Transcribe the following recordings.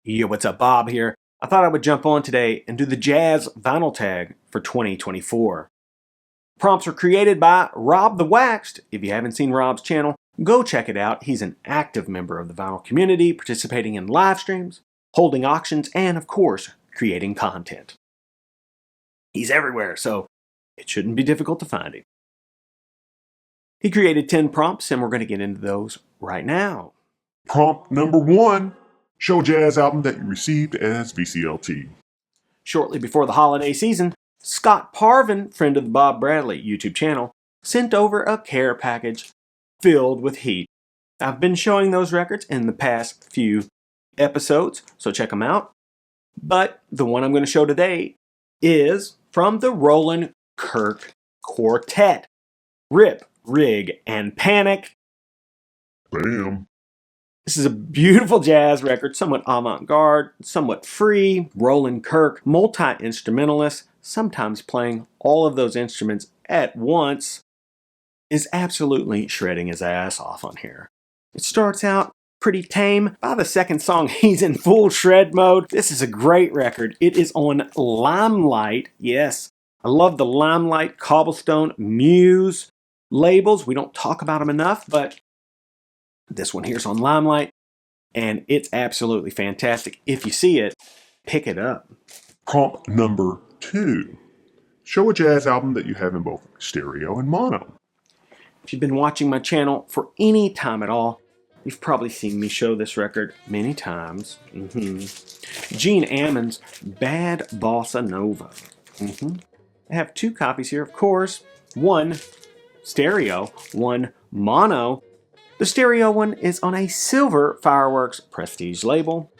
Yo, what's up? Bob here. I thought I would jump on today and do the jazz vinyl tag for 2024. Prompts were created by Rob the Waxed. If you haven't seen Rob's channel, go check it out. He's an active member of the vinyl community, participating in live streams, holding auctions, and of course, creating content. He's everywhere, so it shouldn't be difficult to find him. He created 10 prompts, and we're going to get into those right now. Prompt number 1. Show a jazz album that you received as VCLT. Shortly before the holiday season, Scott Parvin, friend of the Bob Bradley YouTube channel, sent over a care package filled with heat. I've been showing those records in the past few episodes, so check them out. But the one I'm going to show today is from the Roland Kirk Quartet. Rip, Rig, and Panic. Bam. This is a beautiful jazz record, somewhat avant-garde, somewhat free. Roland Kirk, multi-instrumentalist, sometimes playing all of those instruments at once, is absolutely shredding his ass off on here. It starts out pretty tame. By the second song, he's in full shred mode. This is a great record. It is on Limelight. Yes, I love the Limelight, Cobblestone, Muse labels. We don't talk about them enough, but this one here's on Limelight, and it's absolutely fantastic. If you see it, pick it up. Prompt number 2. Show a jazz album that you have in both stereo and mono. If you've been watching my channel for any time at all, you've probably seen me show this record many times. Gene Ammon's Bad Bossa Nova. I have 2 copies here, of course. One stereo, one mono. The stereo one is on a Silver Fireworks Prestige label,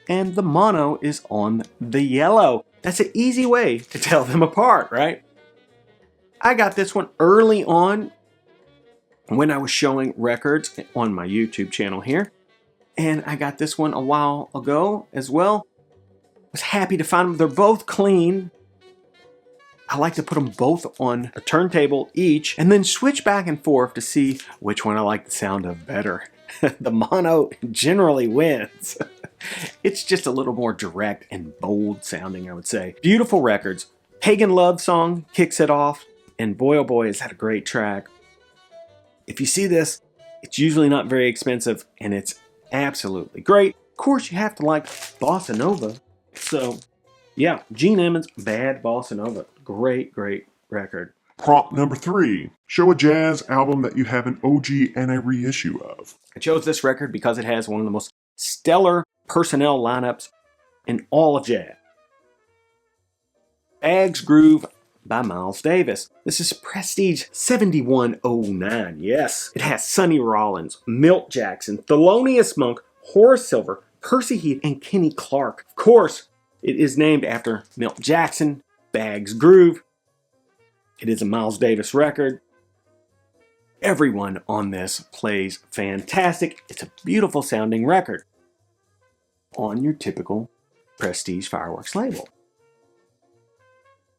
and the mono is on the yellow. That's an easy way to tell them apart, right? I got this one early on when I was showing records on my YouTube channel here, and I got this one a while ago as well. Was happy to find them. They're both clean. I like to put them both on a turntable each and then switch back and forth to see which one I like the sound of better. The mono generally wins. It's just a little more direct and bold sounding, I would say. Beautiful records. Pagan Love Song kicks it off, and boy oh boy is that a great track. If you see this, it's usually not very expensive and it's absolutely great. Of course, you have to like Bossa Nova, so yeah, Gene Ammon's Bad Bossa Nova. Great, great record. Prompt number 3. Show a jazz album that you have an OG and a reissue of. I chose this record because it has one of the most stellar personnel lineups in all of jazz. Bag's Groove by Miles Davis. This is Prestige 7109. Yes, it has Sonny Rollins, Milt Jackson, Thelonious Monk, Horace Silver, Percy Heath, and Kenny Clark. Of course, it is named after Milt Jackson. Bag's Groove. It is a Miles Davis record. Everyone on this plays fantastic. It's a beautiful sounding record on your typical Prestige Fireworks label.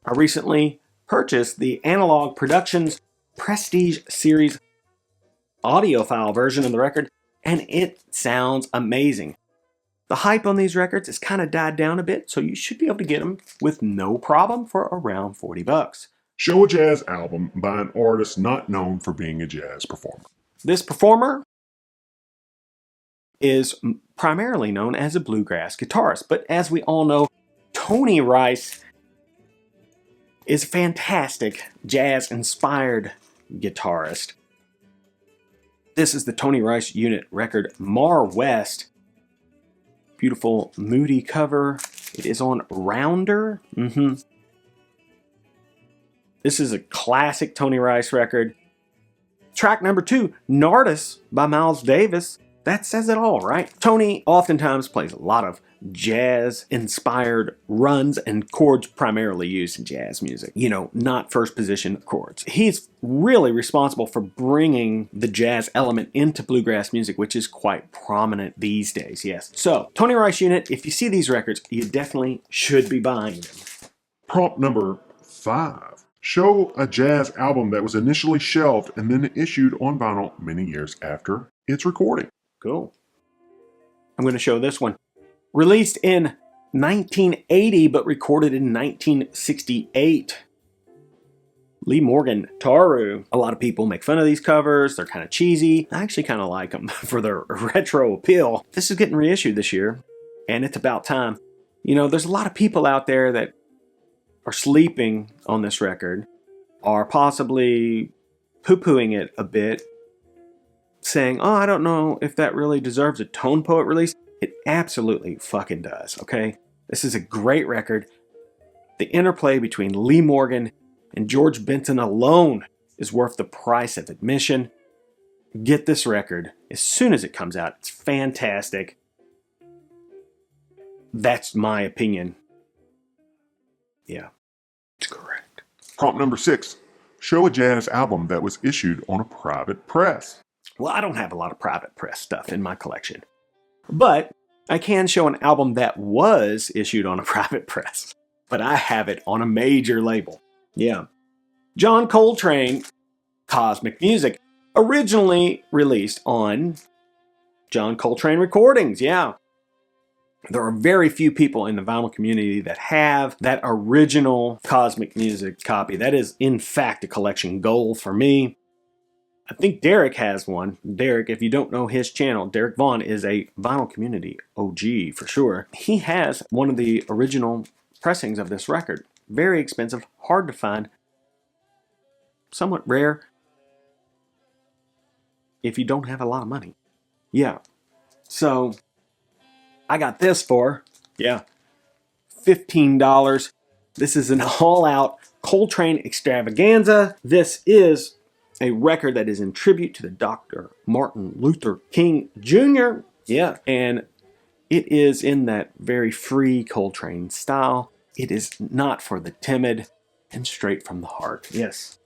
I recently purchased the Analog Productions Prestige Series audiophile version of the record, and it sounds amazing. The hype on these records has kind of died down a bit, so you should be able to get them with no problem for around $40. Show a jazz album by an artist not known for being a jazz performer. This performer is primarily known as a bluegrass guitarist, but as we all know, Tony Rice is a fantastic jazz-inspired guitarist. This is the Tony Rice Unit record, Mar West. Beautiful, moody cover. It is on Rounder. This is a classic Tony Rice record. Track number 2, Nardis by Miles Davis. That says it all, right? Tony oftentimes plays a lot of jazz-inspired runs and chords primarily used in jazz music. You know, not first position chords. He's really responsible for bringing the jazz element into bluegrass music, which is quite prominent these days, yes. So, Tony Rice Unit, if you see these records, you definitely should be buying them. Prompt number 5. Show a jazz album that was initially shelved and then issued on vinyl many years after its recording. Cool. I'm going to show this one. Released in 1980 but recorded in 1968. Lee Morgan, Taru. A lot of people make fun of these covers. They're kind of cheesy. I actually kind of like them for their retro appeal. This is getting reissued this year, and it's about time. You know, there's a lot of people out there that are sleeping on this record, are possibly poo-pooing it a bit, saying, oh, I don't know if that really deserves a Tone Poet release. It absolutely fucking does, okay? This is a great record. The interplay between Lee Morgan and George Benson alone is worth the price of admission. Get this record as soon as it comes out. It's fantastic. That's my opinion. Yeah, it's correct. Prompt number 6. Show a jazz album that was issued on a private press. Well, I don't have a lot of private press stuff in my collection, but I can show an album that was issued on a private press, but I have it on a major label. Yeah. John Coltrane, Cosmic Music, originally released on John Coltrane Recordings. Yeah. There are very few people in the vinyl community that have that original Cosmic Music copy. That is, in fact, a collection goal for me. I think Derek has one. Derek, if you don't know his channel, Derek Vaughn is a vinyl community OG for sure. He has one of the original pressings of this record. Very expensive, hard to find, somewhat rare if you don't have a lot of money. Yeah. So I got this for, $15. This is an all-out Coltrane extravaganza. This is a record that is in tribute to the Dr. Martin Luther King Jr. Yeah, and it is in that very free Coltrane style. It is not for the timid and straight from the heart. Yes.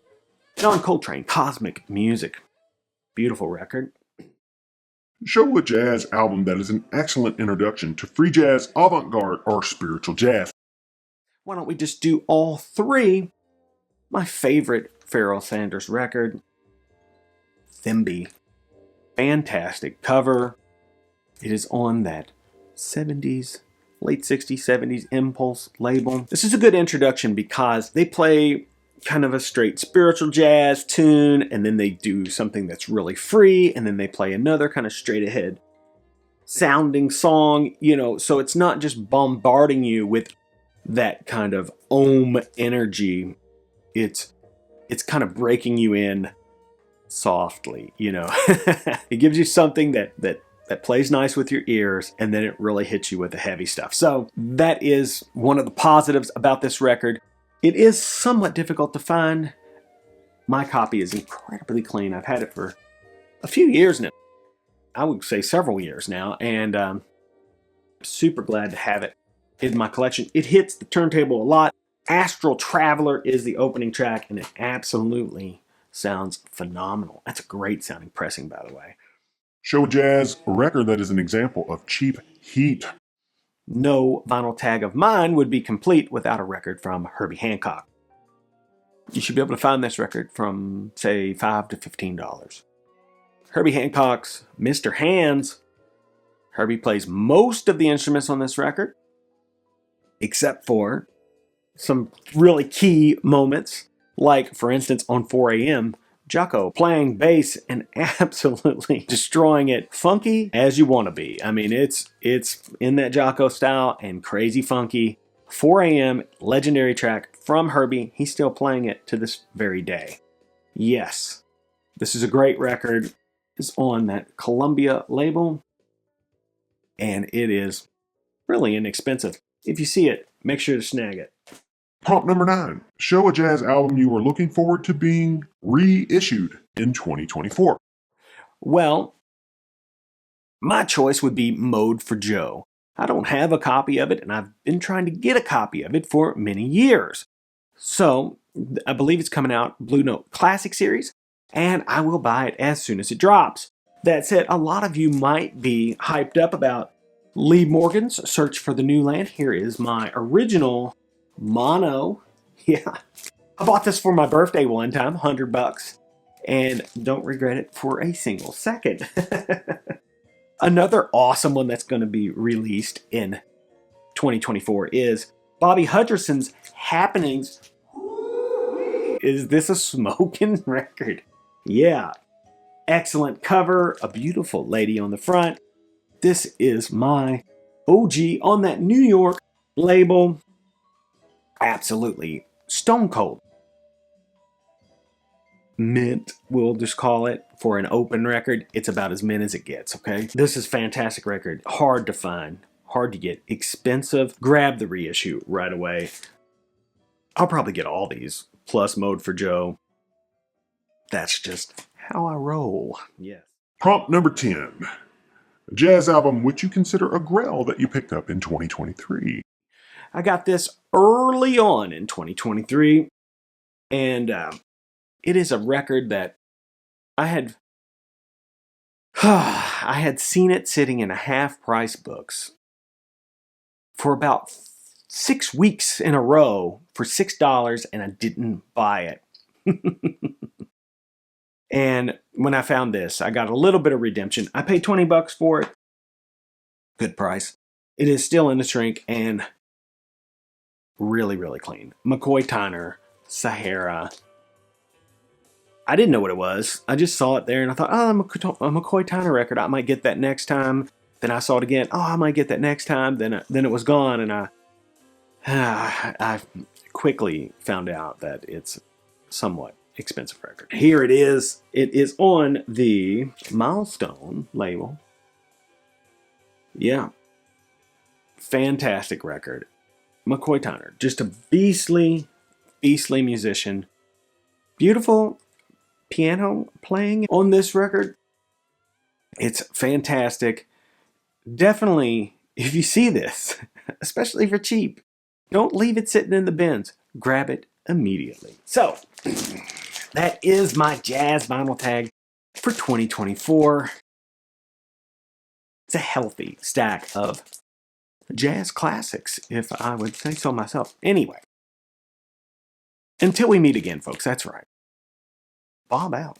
John Coltrane, Cosmic Music. Beautiful record. Show a jazz album that is an excellent introduction to free jazz, avant-garde, or spiritual jazz. Why don't we just do all three? My favorite Pharoah Sanders record, Thimby. Fantastic cover. It is on that 70s, late 60s, 70s Impulse label. This is a good introduction because they play kind of a straight spiritual jazz tune, and then they do something that's really free, and then they play another kind of straight ahead sounding song, so it's not just bombarding you with that kind of energy. It's kind of breaking you in softly, It gives you something that plays nice with your ears, and then it really hits you with the heavy stuff. So that is one of the positives about this record. It is somewhat difficult to find. My copy is incredibly clean. I've had it for a few years now. I would say several years now, and I'm super glad to have it in my collection. It hits the turntable a lot. Astral Traveler is the opening track, and it absolutely sounds phenomenal. That's a great sounding pressing, by the way. Show a jazz record that is an example of cheap heat. No vinyl tag of mine would be complete without a record from Herbie Hancock. You should be able to find this record from, say, $5 to $15. Herbie Hancock's Mr. Hands. Herbie plays most of the instruments on this record, except for some really key moments, like, for instance, on 4 a.m., Jocko playing bass and absolutely destroying it. Funky as you want to be. I mean, it's in that Jocko style and crazy funky. 4 a.m., legendary track from Herbie. He's still playing it to this very day. Yes, this is a great record. It's on that Columbia label, and it is really inexpensive. If you see it, make sure to snag it. Prompt number 9. Show a jazz album you are looking forward to being reissued in 2024. Well, my choice would be Mode for Joe. I don't have a copy of it, and I've been trying to get a copy of it for many years. So, I believe it's coming out Blue Note Classic Series, and I will buy it as soon as it drops. That said, a lot of you might be hyped up about Lee Morgan's Search for the New Land. Here is my original mono. Yeah, I bought this for my birthday one time, $100, and don't regret it for a single second. Another awesome one that's going to be released in 2024 is Bobby Hutcherson's Happenings. Is this a smoking record? Yeah. Excellent cover, a beautiful lady on the front. This is my OG on that New York label. Absolutely stone cold. Mint, we'll just call it, for an open record. It's about as mint as it gets, okay? This is a fantastic record. Hard to find, hard to get, expensive. Grab the reissue right away. I'll probably get all these, plus Mode for Joe. That's just how I roll. Yes. Prompt number 10. A jazz album which you consider a grail that you picked up in 2023. I got this early on in 2023, and it is a record that I had seen it sitting in a half-price books for about 6 weeks in a row for $6, and I didn't buy it. And when I found this, I got a little bit of redemption. I paid $20 for it. Good price. It is still in the shrink and really, really clean. McCoy Tyner, Sahara. I didn't know what it was. I just saw it there and I thought, oh, a McCoy Tyner record. I might get that next time. Then I saw it again. Oh, I might get that next time. Then it was gone, and I quickly found out that it's somewhat expensive record. Here it is. It is on the Milestone label. Yeah. Fantastic record. McCoy Tyner, just a beastly musician. Beautiful piano playing on this record. It's fantastic. Definitely, if you see this, especially for cheap, don't leave it sitting in the bins. Grab it immediately. So, that is my jazz vinyl tag for 2024. It's a healthy stack of jazz classics, if I would say so myself. Anyway, until we meet again, folks, that's right. Bob out.